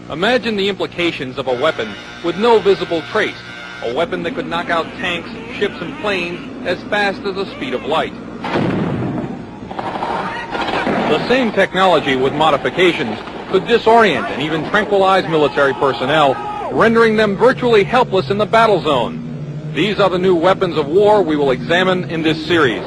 Imagine the implications of a weapon with no visible trace, a weapon that could knock out tanks, ships, and planes as fast as the speed of light. The same technology with modifications could disorient and even tranquilize military personnel, rendering them virtually helpless in the battle zone. These are the new weapons of war we will examine in this series.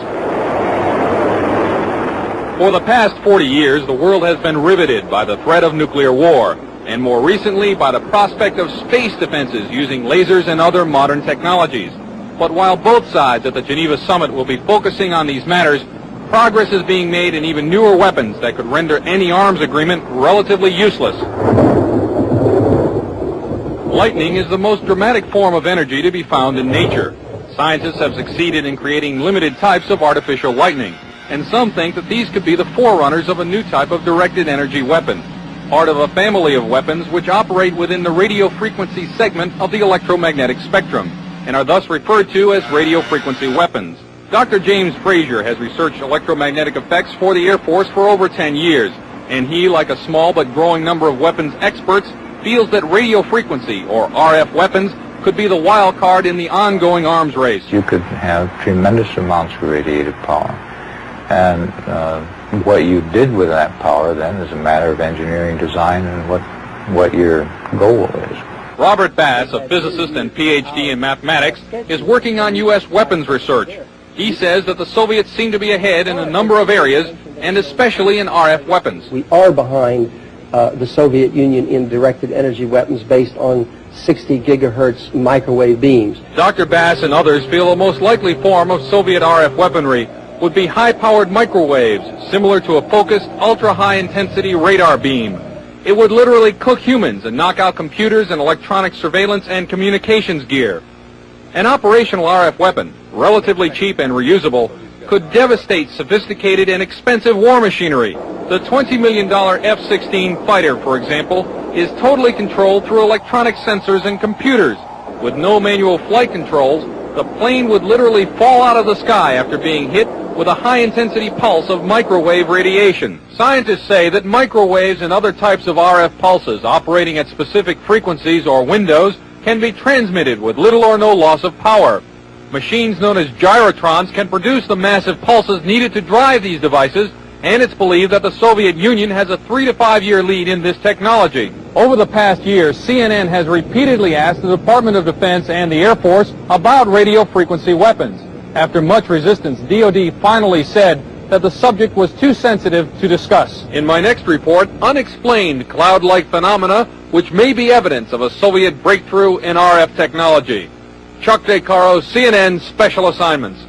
For the past 40 years, the world has been riveted by the threat of nuclear war, and more recently by the prospect of space defenses using lasers and other modern technologies. But while both sides at the Geneva summit will be focusing on these matters, progress is being made in even newer weapons that could render any arms agreement relatively useless. Lightning is the most dramatic form of energy to be found in nature. Scientists have succeeded in creating limited types of artificial lightning, and some think that these could be the forerunners of a new type of directed energy weapon, part of a family of weapons which operate within the radio frequency segment of the electromagnetic spectrum, and are thus referred to as radio frequency weapons. Dr. James Frazier has researched electromagnetic effects for the Air Force for over 10 years, and he, like a small but growing number of weapons experts, feels that radio frequency, or RF weapons, could be the wild card in the ongoing arms race. You could have tremendous amounts of radiative power, and what you did with that power then is a matter of engineering design and what your goal is. Robert Bass, a physicist and PhD in mathematics, is working on U.S. weapons research. He says that the Soviets seem to be ahead in a number of areas, and especially in RF weapons. We are behind the Soviet Union in directed energy weapons based on 60 gigahertz microwave beams. Dr. Bass and others feel the most likely form of Soviet RF weaponry would be high-powered microwaves, similar to a focused, ultra-high-intensity radar beam. It would literally cook humans and knock out computers and electronic surveillance and communications gear. An operational RF weapon, relatively cheap and reusable, could devastate sophisticated and expensive war machinery. The $20 million F-16 fighter, for example, is totally controlled through electronic sensors and computers. With no manual flight controls, the plane would literally fall out of the sky after being hit with a high-intensity pulse of microwave radiation. Scientists say that microwaves and other types of RF pulses operating at specific frequencies or windows can be transmitted with little or no loss of power. Machines known as gyrotrons can produce the massive pulses needed to drive these devices, and it's believed that the Soviet Union has a 3 to 5 year lead in this technology. Over the past year, CNN has repeatedly asked the Department of Defense and the Air Force about radio frequency weapons. After much resistance, DoD finally said that the subject was too sensitive to discuss. In my next report, unexplained cloud-like phenomena which may be evidence of a Soviet breakthrough in RF technology. Chuck DeCaro, CNN Special Assignments.